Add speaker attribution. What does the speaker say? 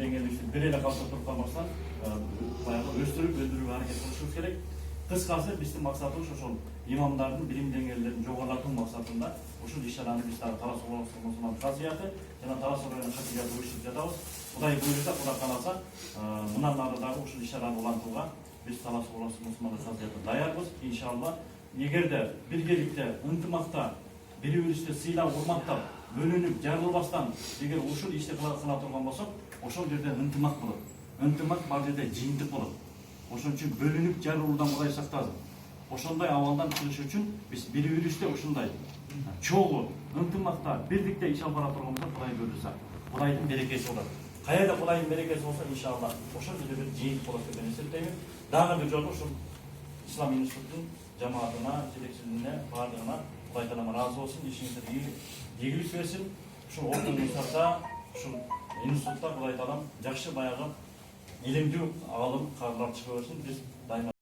Speaker 1: деңгээлде бир эле калса туруп калмастан баягы өндүрүүгө аракет кылышыбыз керек. Кыскасы биздин максатыбыз ошол имамдардын билим деңгээлдерин жогорулатуу максатында ушул иш-чараны биз Талас Мусулман казыяты жана Талас району хатыяты уюштуруп жатабыз. Кудай буйруса, Кудай кааласа, мындан ары дагы ушул иш-чараны улантууга биз Талас Мусулман казыяты даярбыз. Иншалла, эгерде биргеликте, ынтымакта, бири-бирибизди сыйлап, урматтап, бөлүнүп, жарылбастан эгер ушул ишти кыла турган болсок, ошол жерде ынтымак болот. Ынтымак бул жерде жыйынтык болот. Ошон үчүн бөлүнүп, жарылуудан Кудай сактасын. Ошондой абалдан чыгыш үчүн биз бири-бирибизди ушундай чогуу, ынтымакта, бирликте иш алып бара турганбызда Кудай буйруса, Кудайдын берекеси болот. Каяда Кудайдын берекеси болсо, иншалла, ошол жерде бир жыйынтык болот деп эсептеймин. Дагы бир жолу ушул Ислам институтунун жамаатына, жетекчилигине, бардыгына Кудай таалам ыраазы болсун, ишиңиздерге ийгилик берсин. Ушул ордун институтта, ушул институтта Кудай таалам жакшы баягы илимдүү алым кадрлар чыга берсин. Биз дайыма